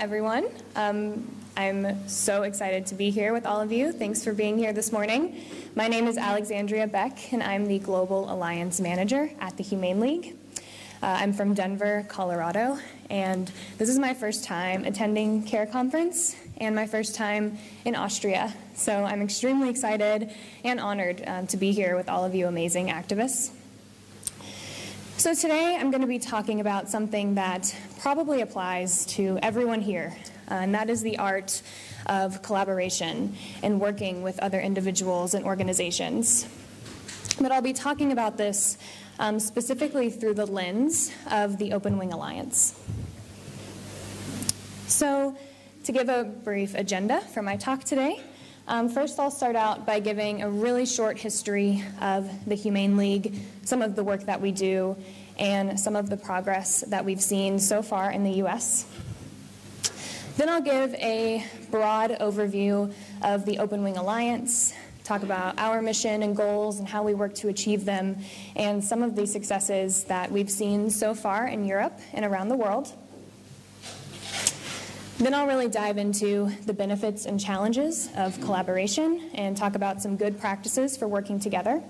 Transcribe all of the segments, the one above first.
everyone. I'm so excited to be here with all of you. Thanks for being here this morning. My name is Alexandria Beck, and I'm the Global Alliance Manager at the Humane League. I'm from Denver, Colorado, and this is my first time attending CARE conference and my first time in Austria. So I'm extremely excited and honored to be here with all of you amazing activists. So today I'm going to be talking about something that probably applies to everyone here, and that is the art of collaboration and working with other individuals and organizations. But I'll be talking about this specifically through the lens of the Open Wing Alliance. So to give a brief agenda for my talk today, first I'll start out by giving a really short history of the Humane League, some of the work that we do, and some of the progress that we've seen so far in the U.S. Then I'll give a broad overview of the Open Wing Alliance, talk about our mission and goals and how we work to achieve them, and some of the successes that we've seen so far in Europe and around the world. Then I'll really dive into the benefits and challenges of collaboration and talk about some good practices for working together.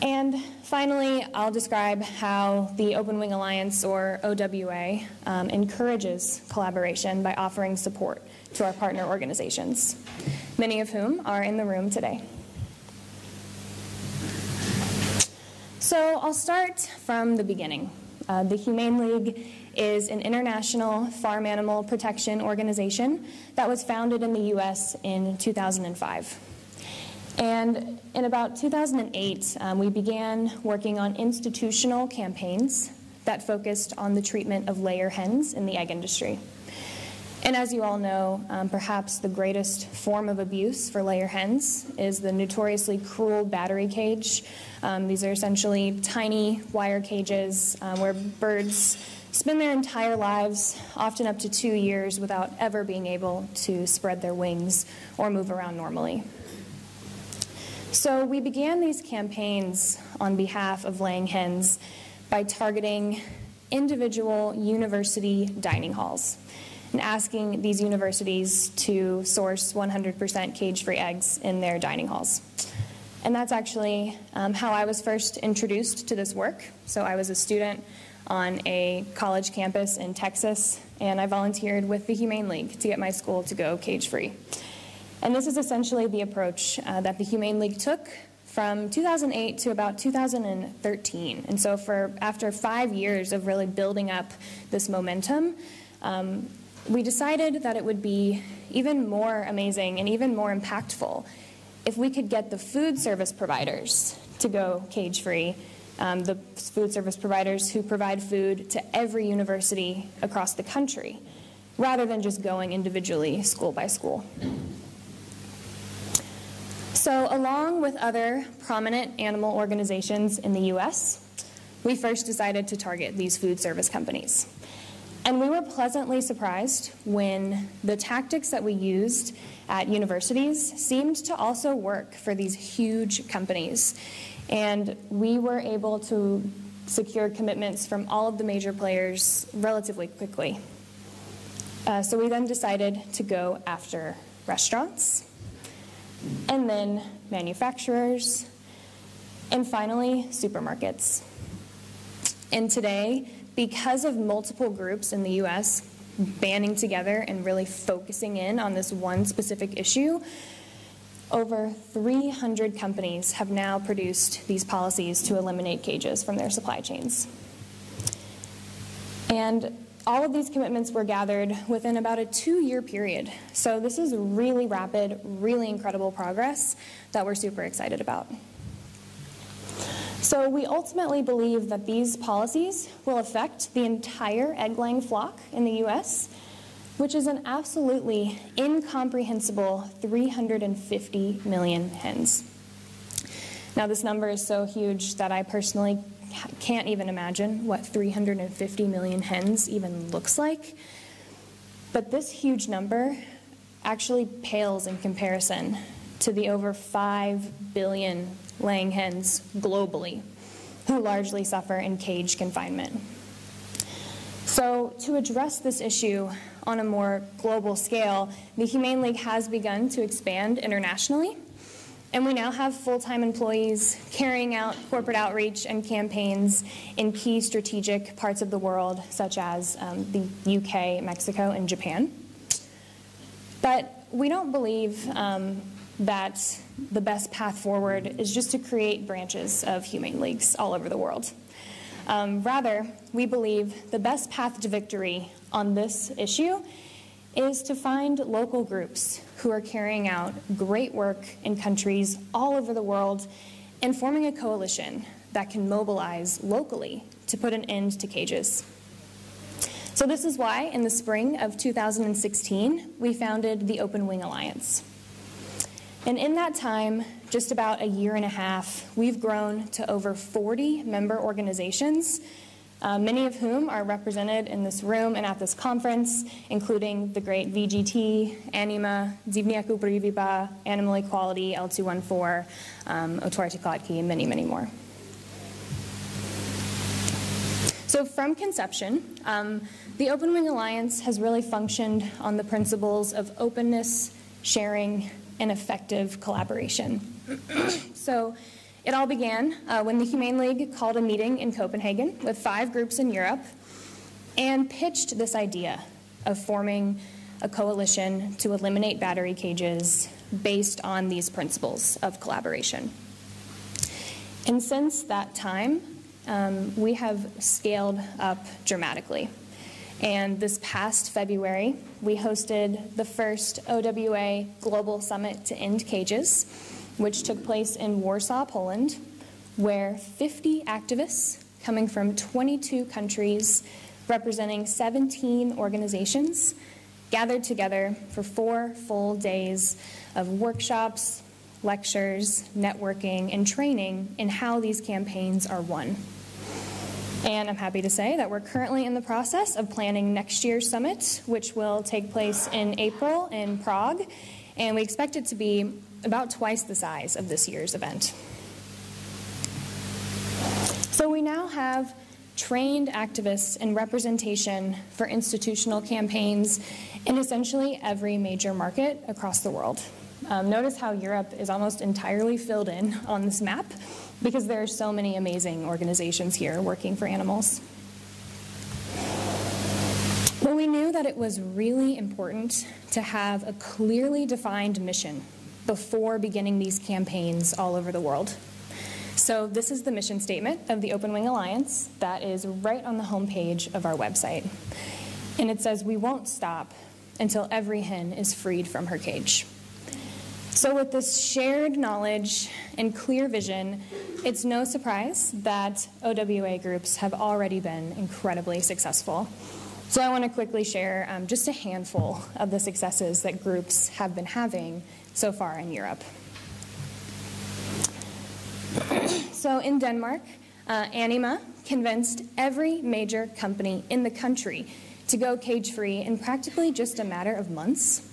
And finally, I'll describe how the Open Wing Alliance, or OWA, encourages collaboration by offering support to our partner organizations, many of whom are in the room today. So I'll start from the beginning. The Humane League is an international farm animal protection organization that was founded in the U.S. in 2005. And in about 2008, we began working on institutional campaigns that focused on the treatment of layer hens in the egg industry. And as you all know, perhaps the greatest form of abuse for layer hens is the notoriously cruel battery cage. These are essentially tiny wire cages where birds spend their entire lives, often up to 2 years, without ever being able to spread their wings or move around normally. So we began these campaigns on behalf of laying hens by targeting individual university dining halls and asking these universities to source 100% cage-free eggs in their dining halls. And that's actually how I was first introduced to this work. So I was a student on a college campus in Texas, and I volunteered with the Humane League to get my school to go cage-free. And this is essentially the approach that the Humane League took from 2008 to about 2013. And so after 5 years of really building up this momentum, we decided that it would be even more amazing and even more impactful if we could get the food service providers to go cage-free, the food service providers who provide food to every university across the country, rather than just going individually school by school. So along with other prominent animal organizations in the U.S., we first decided to target these food service companies. And we were pleasantly surprised when the tactics that we used at universities seemed to also work for these huge companies. And we were able to secure commitments from all of the major players relatively quickly. So we then decided to go after restaurants, and then manufacturers, and finally supermarkets. And today, because of multiple groups in the U.S. banding together and really focusing in on this one specific issue, over 300 companies have now produced these policies to eliminate cages from their supply chains. And all of these commitments were gathered within about a 2-year period. So this is really rapid, really incredible progress that we're super excited about. So we ultimately believe that these policies will affect the entire egg-laying flock in the U.S., which is an absolutely incomprehensible 350 million hens. Now, this number is so huge that I personally can't even imagine what 350 million hens even looks like. But this huge number actually pales in comparison to the over 5 billion laying hens globally who largely suffer in cage confinement. So to address this issue, on a more global scale, the Humane League has begun to expand internationally, and we now have full-time employees carrying out corporate outreach and campaigns in key strategic parts of the world, such as the UK, Mexico, and Japan. But we don't believe that the best path forward is just to create branches of Humane Leagues all over the world. Rather, we believe the best path to victory on this issue is to find local groups who are carrying out great work in countries all over the world and forming a coalition that can mobilize locally to put an end to cages. So this is why, in the spring of 2016, we founded the Open Wing Alliance. And in that time, just about a year and a half, we've grown to over 40 member organizations, many of whom are represented in this room and at this conference, including the great VGT, Anima, Zivniaku Priviba, Animal Equality, L214, Otwarty Klatki, and many, many more. So from conception, the Open Wing Alliance has really functioned on the principles of openness, sharing, and effective collaboration. So it all began when the Humane League called a meeting in Copenhagen with 5 groups in Europe and pitched this idea of forming a coalition to eliminate battery cages based on these principles of collaboration. And since that time, we have scaled up dramatically. And this past February, we hosted the first OWA Global Summit to End Cages, which took place in Warsaw, Poland, where 50 activists coming from 22 countries, representing 17 organizations, gathered together for 4 full days of workshops, lectures, networking, and training in how these campaigns are won. And I'm happy to say that we're currently in the process of planning next year's summit, which will take place in April in Prague, and we expect it to be about twice the size of this year's event. So we now have trained activists and representation for institutional campaigns in essentially every major market across the world. Notice how Europe is almost entirely filled in on this map, because there are so many amazing organizations here working for animals. But we knew that it was really important to have a clearly defined mission before beginning these campaigns all over the world. So this is the mission statement of the Open Wing Alliance that is right on the homepage of our website. And it says, "We won't stop until every hen is freed from her cage." So with this shared knowledge and clear vision, it's no surprise that OWA groups have already been incredibly successful. So I want to quickly share just a handful of the successes that groups have been having so far in Europe. So in Denmark, Anima convinced every major company in the country to go cage-free in practically just a matter of months.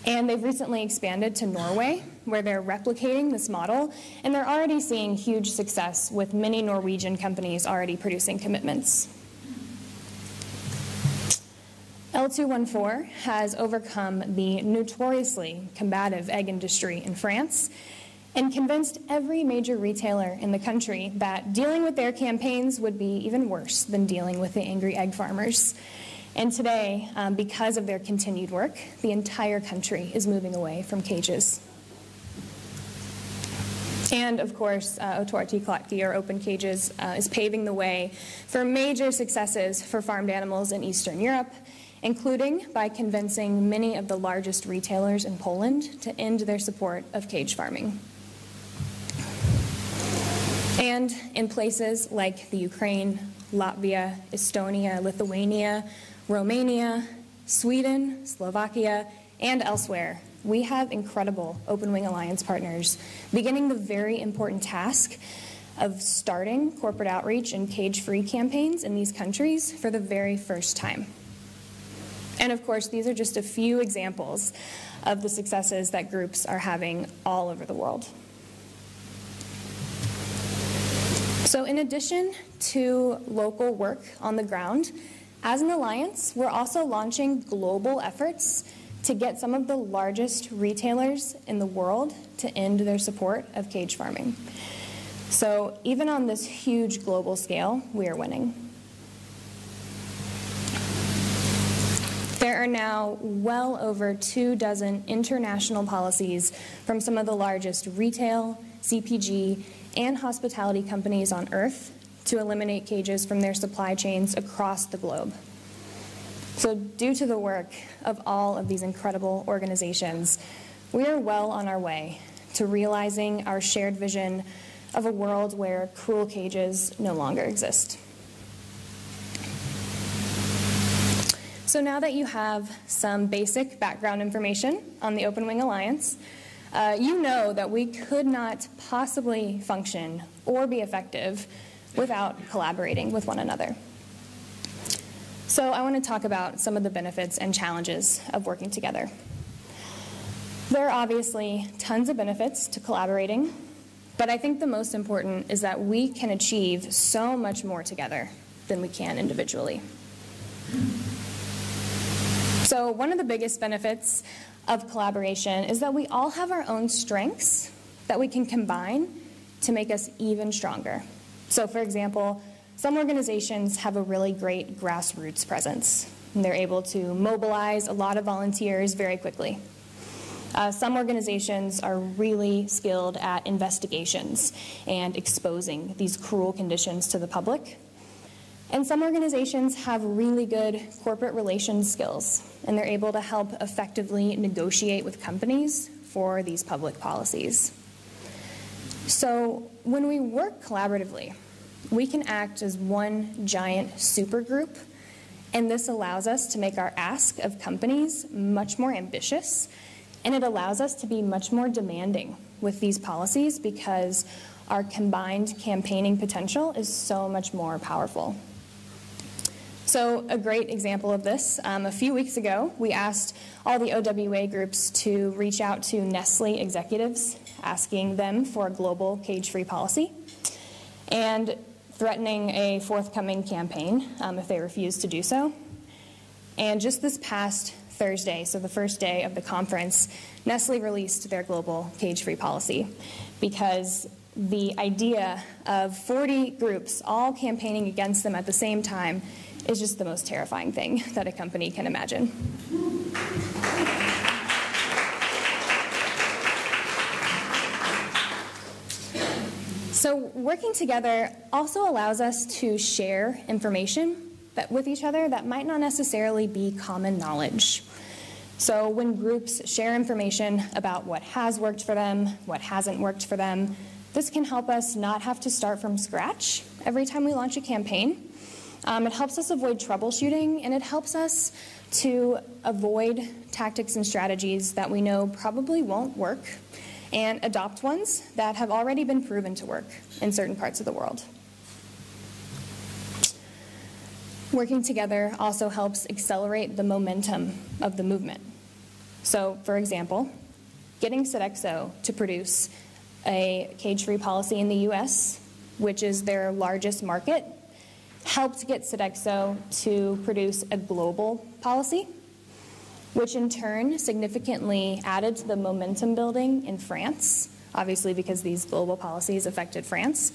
And they've recently expanded to Norway, where they're replicating this model, and they're already seeing huge success with many Norwegian companies already producing commitments. L214 has overcome the notoriously combative egg industry in France and convinced every major retailer in the country that dealing with their campaigns would be even worse than dealing with the angry egg farmers. And today, because of their continued work, the entire country is moving away from cages. And of course, Otwarty Klatki, or open cages, is paving the way for major successes for farmed animals in Eastern Europe, including by convincing many of the largest retailers in Poland to end their support of cage farming. And in places like the Ukraine, Latvia, Estonia, Lithuania, Romania, Sweden, Slovakia, and elsewhere, we have incredible Open Wing Alliance partners beginning the very important task of starting corporate outreach and cage-free campaigns in these countries for the very first time. And of course, these are just a few examples of the successes that groups are having all over the world. So in addition to local work on the ground, As an alliance, we're also launching global efforts to get some of the largest retailers in the world to end their support of cage farming. So even on this huge global scale, we are winning. There are now well over 24 international policies from some of the largest retail, CPG, and hospitality companies on Earth to eliminate cages from their supply chains across the globe. So due to the work of all of these incredible organizations, we are well on our way to realizing our shared vision of a world where cruel cages no longer exist. So now that you have some basic background information on the Open Wing Alliance, you know that we could not possibly function or be effective without collaborating with one another. So I want to talk about some of the benefits and challenges of working together. There are obviously tons of benefits to collaborating, but I think the most important is that we can achieve so much more together than we can individually. So one of the biggest benefits of collaboration is that we all have our own strengths that we can combine to make us even stronger. So for example, some organizations have a really great grassroots presence, and they're able to mobilize a lot of volunteers very quickly. Some organizations are really skilled at investigations and exposing these cruel conditions to the public. And some organizations have really good corporate relations skills, and they're able to help effectively negotiate with companies for these public policies. So when we work collaboratively, we can act as one giant supergroup, and this allows us to make our ask of companies much more ambitious, and it allows us to be much more demanding with these policies because our combined campaigning potential is so much more powerful. So a great example of this, a few weeks ago, we asked all the OWA groups to reach out to Nestle executives, asking them for a global cage-free policy, and threatening a forthcoming campaign if they refuse to do so. And just this past Thursday, so the first day of the conference, Nestle released their global cage-free policy because the idea of 40 groups all campaigning against them at the same time is just the most terrifying thing that a company can imagine. So working together also allows us to share information with each other that might not necessarily be common knowledge. So when groups share information about what has worked for them, what hasn't worked for them, this can help us not have to start from scratch every time we launch a campaign. It helps us avoid troubleshooting, and it helps us to avoid tactics and strategies that we know probably won't work and adopt ones that have already been proven to work in certain parts of the world. Working together also helps accelerate the momentum of the movement. So, for example, getting Sodexo to produce a cage-free policy in the US, which is their largest market, helped get Sodexo to produce a global policy, which in turn significantly added to the momentum building in France, obviously because these global policies affected France.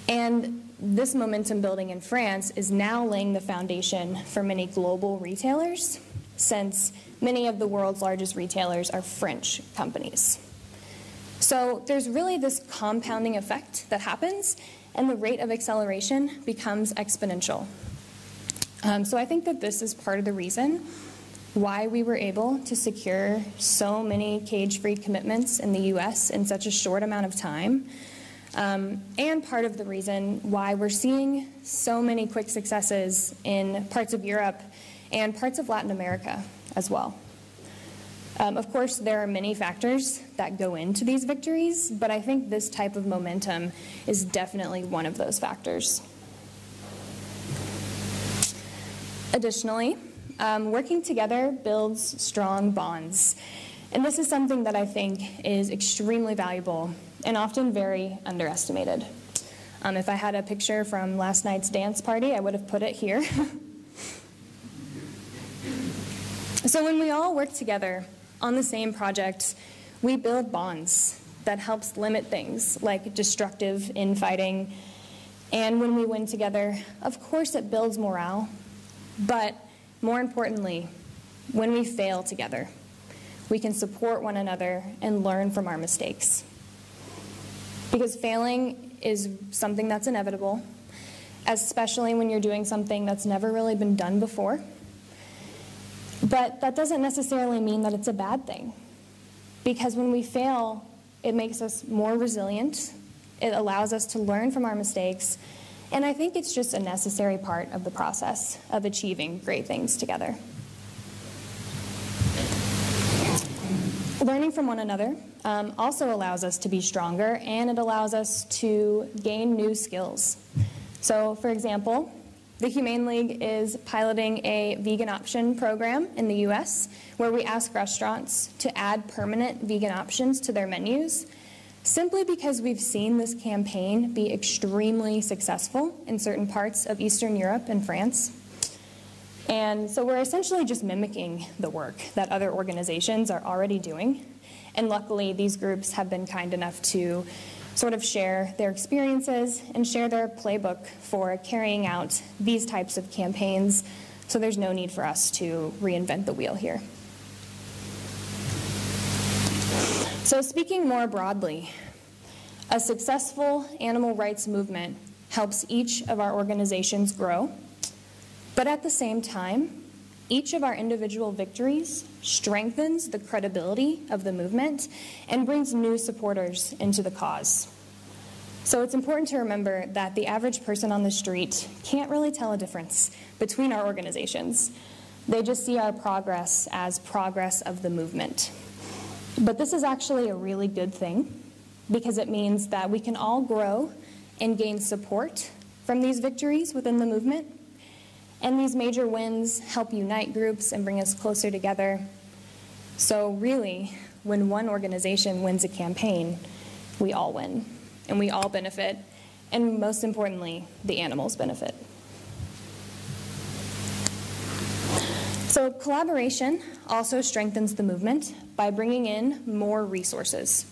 And this momentum building in France is now laying the foundation for many global retailers, since many of the world's largest retailers are French companies. So there's really this compounding effect that happens, and the rate of acceleration becomes exponential. So I think that this is part of the reason why we were able to secure so many cage-free commitments in the US in such a short amount of time, and part of the reason why we're seeing so many quick successes in parts of Europe and parts of Latin America as well. Of course, there are many factors that go into these victories, but I think this type of momentum is definitely one of those factors. Additionally, working together builds strong bonds. And this is something that I think is extremely valuable and often very underestimated. If I had a picture from last night's dance party, I would have put it here. So when we all work together on the same project, we build bonds that helps limit things like destructive infighting. And when we win together, of course it builds morale. But more importantly, when we fail together, we can support one another and learn from our mistakes. Because failing is something that's inevitable, especially when you're doing something that's never really been done before. But that doesn't necessarily mean that it's a bad thing. Because when we fail, it makes us more resilient. It allows us to learn from our mistakes. And I think it's just a necessary part of the process of achieving great things together. Learning from one another also allows us to be stronger, and it allows us to gain new skills. So, for example, the Humane League is piloting a vegan option program in the US where we ask restaurants to add permanent vegan options to their menus, simply because we've seen this campaign be extremely successful in certain parts of Eastern Europe and France. And so we're essentially just mimicking the work that other organizations are already doing. And luckily, these groups have been kind enough to sort of share their experiences and share their playbook for carrying out these types of campaigns. So there's no need for us to reinvent the wheel here. So speaking more broadly, a successful animal rights movement helps each of our organizations grow. But at the same time, each of our individual victories strengthens the credibility of the movement and brings new supporters into the cause. So it's important to remember that the average person on the street can't really tell a difference between our organizations. They just see our progress as progress of the movement. But this is actually a really good thing because it means that we can all grow and gain support from these victories within the movement. And these major wins help unite groups and bring us closer together. So really, when one organization wins a campaign, we all win, and we all benefit, and most importantly, the animals benefit. So collaboration also strengthens the movement by bringing in more resources.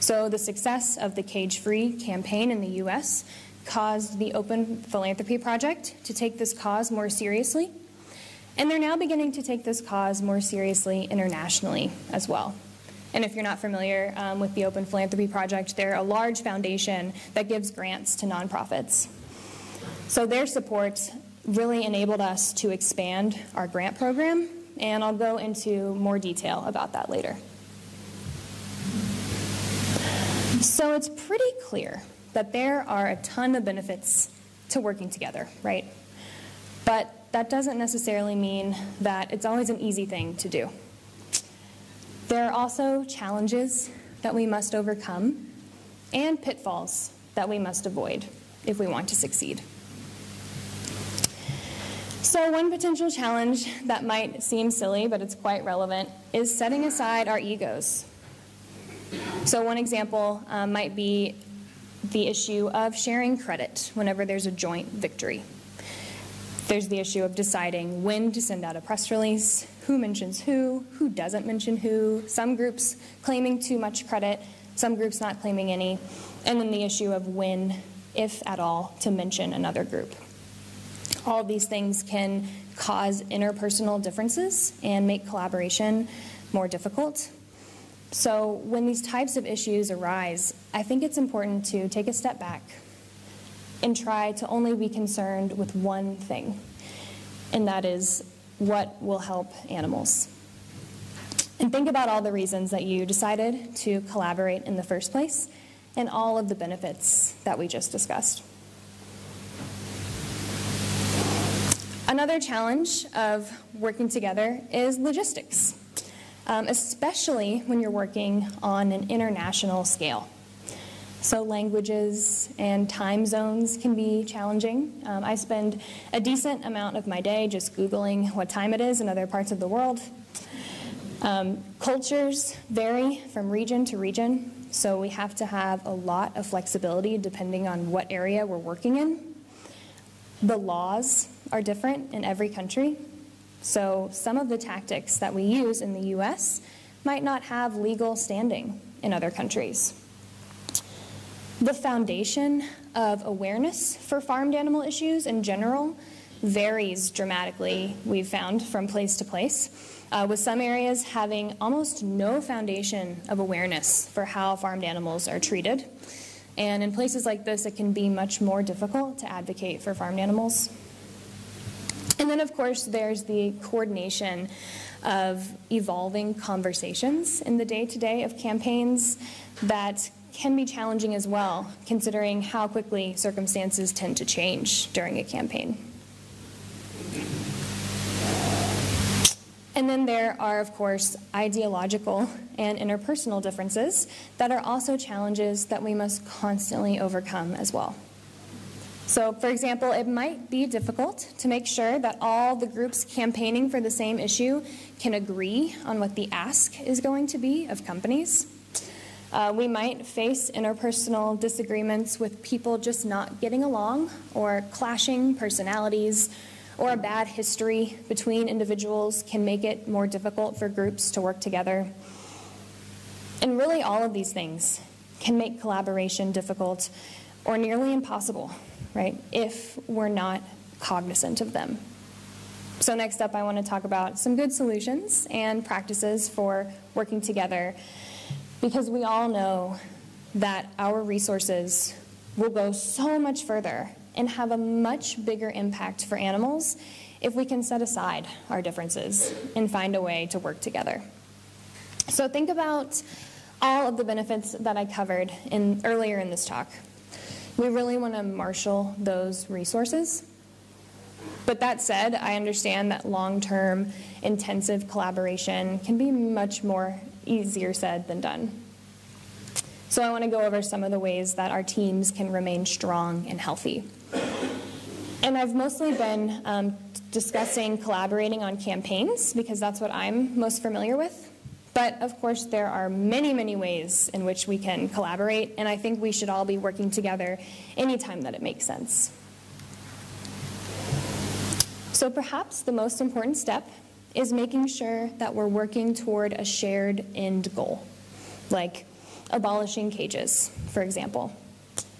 So the success of the Cage-Free campaign in the US caused the Open Philanthropy Project to take this cause more seriously, and they're now beginning to take this cause more seriously internationally as well. And if you're not familiar with the Open Philanthropy Project, they're a large foundation that gives grants to nonprofits. So their support really enabled us to expand our grant program, and I'll go into more detail about that later. So it's pretty clear that there are a ton of benefits to working together, right? But that doesn't necessarily mean that it's always an easy thing to do. There are also challenges that we must overcome and pitfalls that we must avoid if we want to succeed. So one potential challenge that might seem silly, but it's quite relevant, is setting aside our egos. So one example might be the issue of sharing credit whenever there's a joint victory. There's the issue of deciding when to send out a press release, who mentions who doesn't mention who, some groups claiming too much credit, some groups not claiming any, and then the issue of when, if at all, to mention another group. All of these things can cause interpersonal differences and make collaboration more difficult. So when these types of issues arise, I think it's important to take a step back and try to only be concerned with one thing, and that is what will help animals. And think about all the reasons that you decided to collaborate in the first place and all of the benefits that we just discussed. Another challenge of working together is logistics. Especially when you're working on an international scale. So languages and time zones can be challenging. I spend a decent amount of my day just Googling what time it is in other parts of the world. Cultures vary from region to region, so we have to have a lot of flexibility depending on what area we're working in. The laws are different in every country. So some of the tactics that we use in the US might not have legal standing in other countries. The foundation of awareness for farmed animal issues in general varies dramatically, we've found, from place to place, with some areas having almost no foundation of awareness for how farmed animals are treated. And in places like this, it can be much more difficult to advocate for farmed animals. And then, of course, there's the coordination of evolving conversations in the day-to-day of campaigns that can be challenging as well, considering how quickly circumstances tend to change during a campaign. And then there are, of course, ideological and interpersonal differences that are also challenges that we must constantly overcome as well. So, for example, it might be difficult to make sure that all the groups campaigning for the same issue can agree on what the ask is going to be of companies. We might face interpersonal disagreements with people just not getting along, or clashing personalities, or a bad history between individuals can make it more difficult for groups to work together. And really all of these things can make collaboration difficult or nearly impossible, right, if we're not cognizant of them. So next up, I want to talk about some good solutions and practices for working together, because we all know that our resources will go so much further and have a much bigger impact for animals if we can set aside our differences and find a way to work together. So think about all of the benefits that I covered earlier in this talk. We really want to marshal those resources. But that said, I understand that long-term intensive collaboration can be much more easier said than done. So I want to go over some of the ways that our teams can remain strong and healthy. And I've mostly been discussing collaborating on campaigns because that's what I'm most familiar with. But of course, there are many, many ways in which we can collaborate, and I think we should all be working together anytime that it makes sense. So perhaps the most important step is making sure that we're working toward a shared end goal, like abolishing cages, for example.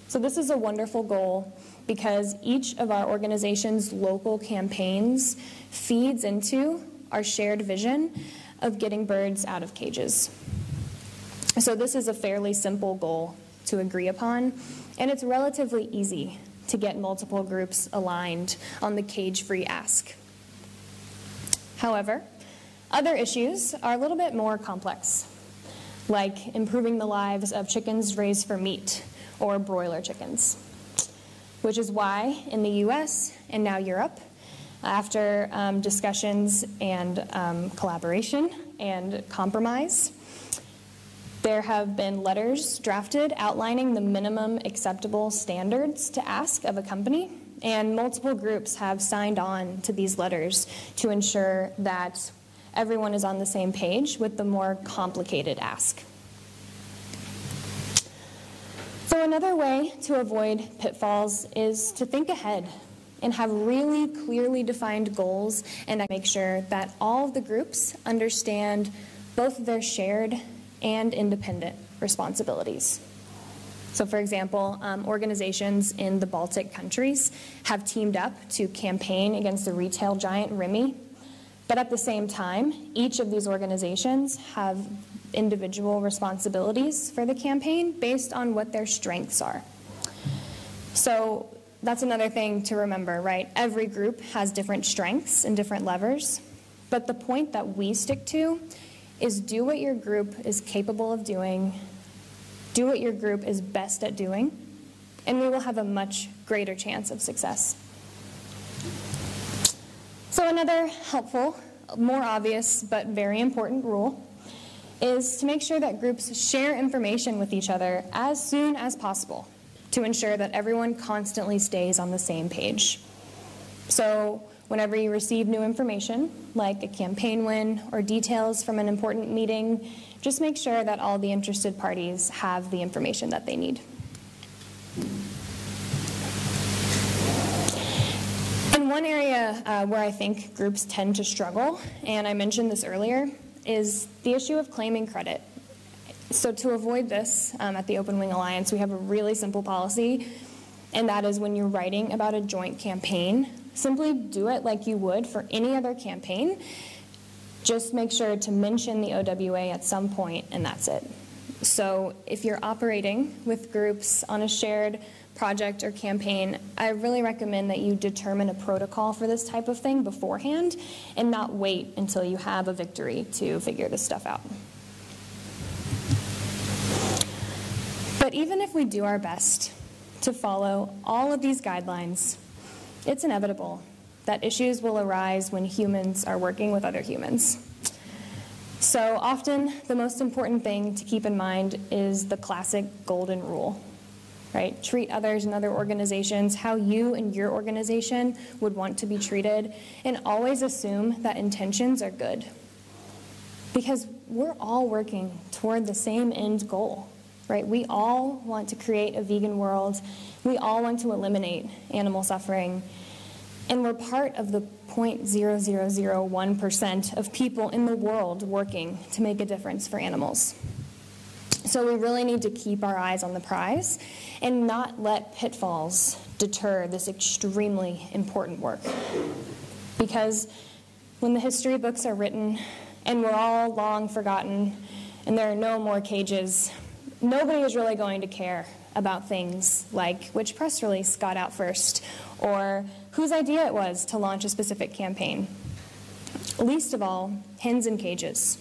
So this is a wonderful goal because each of our organization's local campaigns feeds into our shared vision of getting birds out of cages. So this is a fairly simple goal to agree upon, and it's relatively easy to get multiple groups aligned on the cage-free ask. However, other issues are a little bit more complex, like improving the lives of chickens raised for meat or broiler chickens, which is why in the US and now Europe, after discussions and collaboration and compromise, there have been letters drafted outlining the minimum acceptable standards to ask of a company, and multiple groups have signed on to these letters to ensure that everyone is on the same page with the more complicated ask. So another way to avoid pitfalls is to think ahead and have really clearly defined goals and make sure that all of the groups understand both their shared and independent responsibilities. So for example, organizations in the Baltic countries have teamed up to campaign against the retail giant Remy, but at the same time, each of these organizations have individual responsibilities for the campaign based on what their strengths are. So that's another thing to remember, right? Every group has different strengths and different levers, but the point that we stick to is do what your group is capable of doing, do what your group is best at doing, and we will have a much greater chance of success. So another helpful, more obvious, but very important rule is to make sure that groups share information with each other as soon as possible to ensure that everyone constantly stays on the same page. So whenever you receive new information, like a campaign win or details from an important meeting, just make sure that all the interested parties have the information that they need. And And one area where I think groups tend to struggle, and I mentioned this earlier, is the issue of claiming credit. So to avoid this, at the Open Wing Alliance, we have a really simple policy, and that is when you're writing about a joint campaign, simply do it like you would for any other campaign. Just make sure to mention the OWA at some point, and that's it. So if you're operating with groups on a shared project or campaign, I really recommend that you determine a protocol for this type of thing beforehand and not wait until you have a victory to figure this stuff out. But even if we do our best to follow all of these guidelines, it's inevitable that issues will arise when humans are working with other humans. So often, the most important thing to keep in mind is the classic golden rule, right? Treat others and other organizations how you and your organization would want to be treated, and always assume that intentions are good. Because we're all working toward the same end goal, right? We all want to create a vegan world. We all want to eliminate animal suffering. And we're part of the 0.0001% of people in the world working to make a difference for animals. So we really need to keep our eyes on the prize and not let pitfalls deter this extremely important work. Because when the history books are written and we're all long forgotten and there are no more cages, nobody is really going to care about things like which press release got out first or whose idea it was to launch a specific campaign. Least of all, hens in cages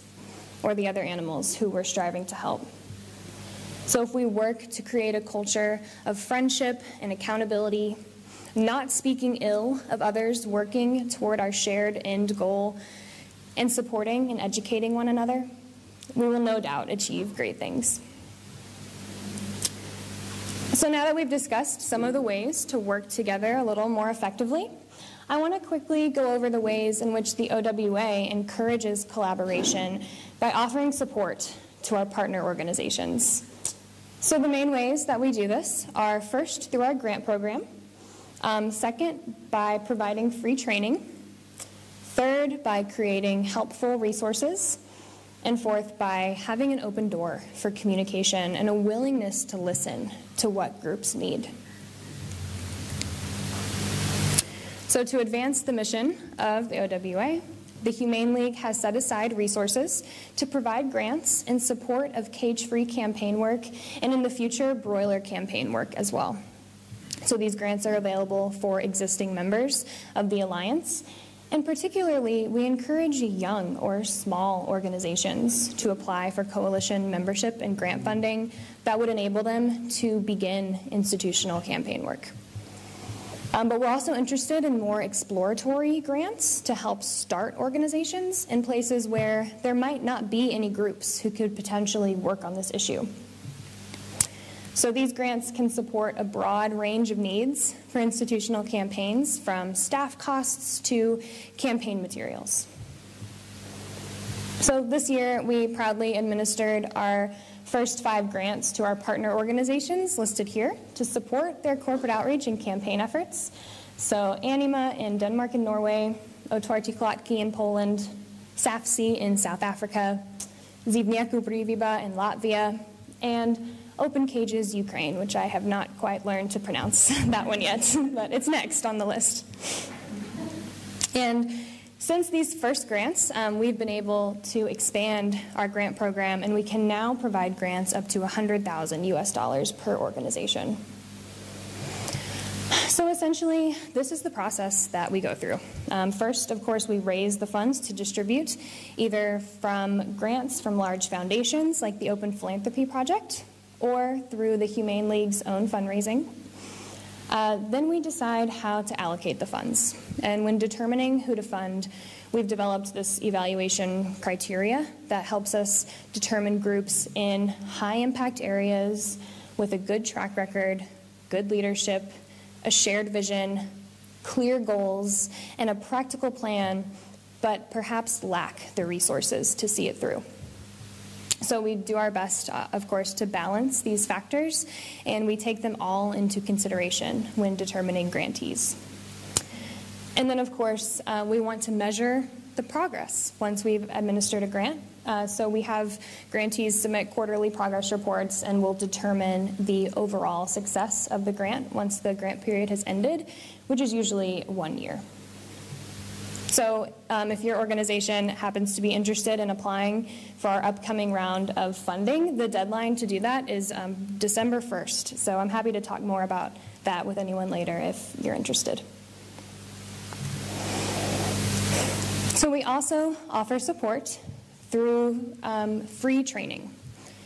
or the other animals who we're striving to help. So if we work to create a culture of friendship and accountability, not speaking ill of others, working toward our shared end goal, and supporting and educating one another, we will no doubt achieve great things. So now that we've discussed some of the ways to work together a little more effectively, I want to quickly go over the ways in which the OWA encourages collaboration by offering support to our partner organizations. So the main ways that we do this are first through our grant program, second by providing free training, third by creating helpful resources, and fourth, by having an open door for communication and a willingness to listen to what groups need. So to advance the mission of the OWA, the Humane League has set aside resources to provide grants in support of cage-free campaign work and in the future broiler campaign work as well. So these grants are available for existing members of the Alliance. And particularly, we encourage young or small organizations to apply for coalition membership and grant funding that would enable them to begin institutional campaign work. But we're also interested in more exploratory grants to help start organizations in places where there might not be any groups who could potentially work on this issue. So these grants can support a broad range of needs for institutional campaigns, from staff costs to campaign materials. So this year, we proudly administered our first 5 grants to our partner organizations listed here to support their corporate outreach and campaign efforts. So Anima in Denmark and Norway, Otwartiklatki in Poland, SAFC in South Africa, Zivniaku Priviba in Latvia, and Open Cages Ukraine, which I have not quite learned to pronounce that one yet, but it's next on the list. And since these first grants, we've been able to expand our grant program, and we can now provide grants up to $100,000 per organization. So essentially, this is the process that we go through. First, of course, we raise the funds to distribute, either from grants from large foundations like the Open Philanthropy Project, or through the Humane League's own fundraising. Then we decide how to allocate the funds. And when determining who to fund, we've developed this evaluation criteria that helps us determine groups in high-impact areas with a good track record, good leadership, a shared vision, clear goals, and a practical plan, but perhaps lack the resources to see it through. So we do our best, of course, to balance these factors, and we take them all into consideration when determining grantees. And then, of course, we want to measure the progress once we've administered a grant. So we have grantees submit quarterly progress reports, and we'll determine the overall success of the grant once the grant period has ended, which is usually 1 year. So if your organization happens to be interested in applying for our upcoming round of funding, the deadline to do that is December 1st. So I'm happy to talk more about that with anyone later if you're interested. So we also offer support through free training.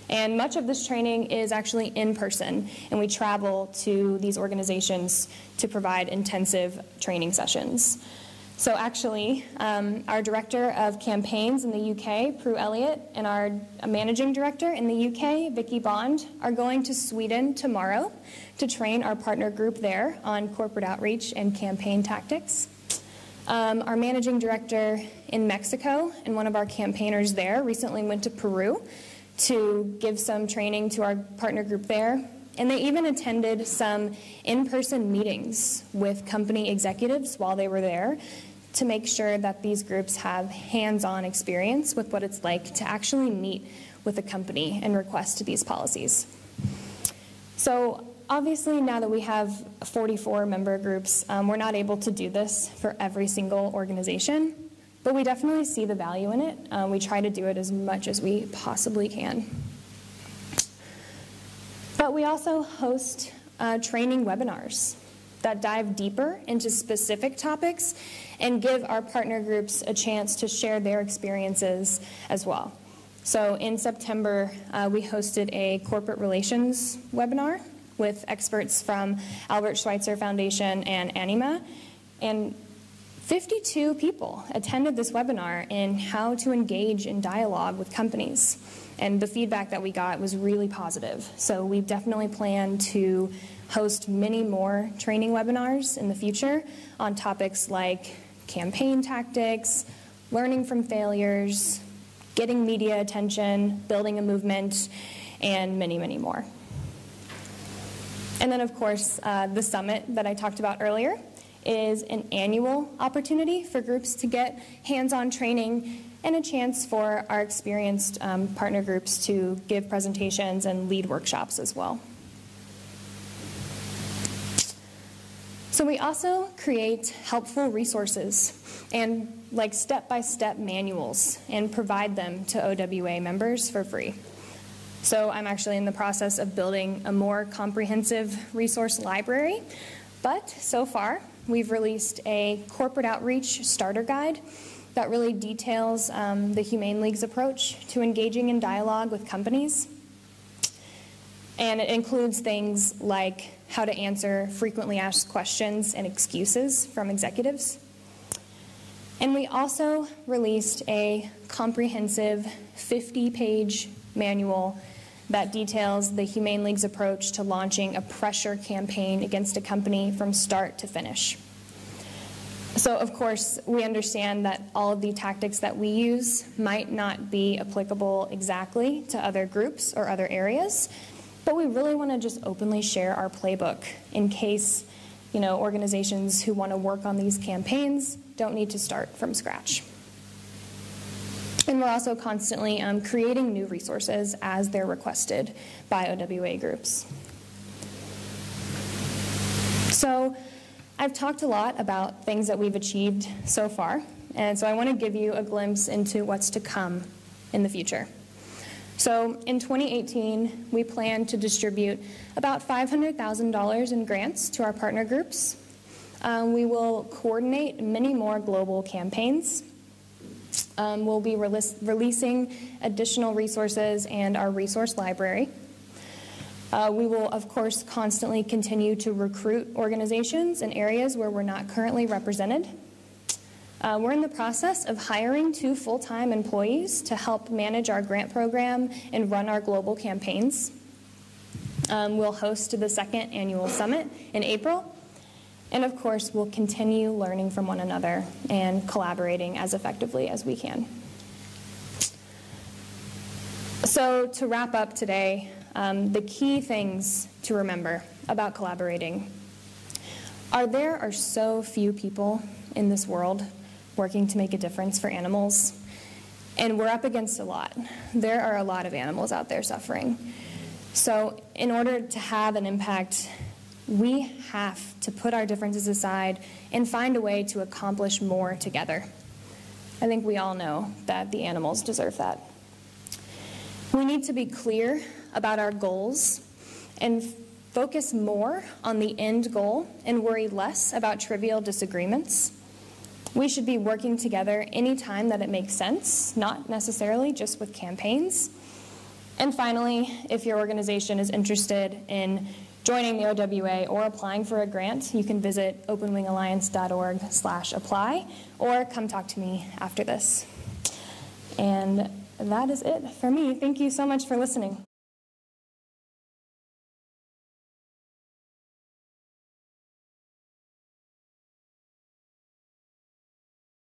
And much of this training is actually in person, and we travel to these organizations to provide intensive training sessions. So actually, our director of campaigns in the UK, Prue Elliott, and our managing director in the UK, Vicky Bond, are going to Sweden tomorrow to train our partner group there on corporate outreach and campaign tactics. Our managing director in Mexico and one of our campaigners there recently went to Peru to give some training to our partner group there. And they even attended some in-person meetings with company executives while they were there to make sure that these groups have hands-on experience with what it's like to actually meet with a company and request these policies. So obviously, now that we have 44 member groups, we're not able to do this for every single organization, but we definitely see the value in it. We try to do it as much as we possibly can. But we also host training webinars that dive deeper into specific topics and give our partner groups a chance to share their experiences as well. So in September, we hosted a corporate relations webinar with experts from Albert Schweitzer Foundation and Anima, and 52 people attended this webinar in how to engage in dialogue with companies. And the feedback that we got was really positive. So we definitely plan to host many more training webinars in the future on topics like campaign tactics, learning from failures, getting media attention, building a movement, and many, many more. And then, of course, the summit that I talked about earlier is an annual opportunity for groups to get hands-on training and a chance for our experienced partner groups to give presentations and lead workshops as well. So we also create helpful resources and like step-by-step manuals and provide them to OWA members for free. So I'm actually in the process of building a more comprehensive resource library, but so far we've released a corporate outreach starter guide that really details the Humane League's approach to engaging in dialogue with companies. And it includes things like how to answer frequently asked questions and excuses from executives. And we also released a comprehensive 50-page manual that details the Humane League's approach to launching a pressure campaign against a company from start to finish. So, of course, we understand that all of the tactics that we use might not be applicable exactly to other groups or other areas, but we really want to just openly share our playbook in case, organizations who want to work on these campaigns don't need to start from scratch. And we're also constantly creating new resources as they're requested by OWA groups. So I've talked a lot about things that we've achieved so far, and so I want to give you a glimpse into what's to come in the future. So in 2018, we plan to distribute about $500,000 in grants to our partner groups. We will coordinate many more global campaigns. We'll be releasing additional resources and our resource library. We will, of course, constantly continue to recruit organizations in areas where we're not currently represented. We're in the process of hiring 2 full-time employees to help manage our grant program and run our global campaigns. We'll host the 2nd annual summit in April. And of course, we'll continue learning from one another and collaborating as effectively as we can. So to wrap up today, the key things to remember about collaborating are there are so few people in this world working to make a difference for animals. And we're up against a lot. There are a lot of animals out there suffering. So in order to have an impact, we have to put our differences aside and find a way to accomplish more together. I think we all know that the animals deserve that. We need to be clear about our goals and focus more on the end goal and worry less about trivial disagreements. We should be working together anytime that it makes sense, not necessarily just with campaigns. And finally, if your organization is interested in joining the OWA or applying for a grant, you can visit openwingalliance.org/apply or come talk to me after this. And that is it for me. Thank you so much for listening.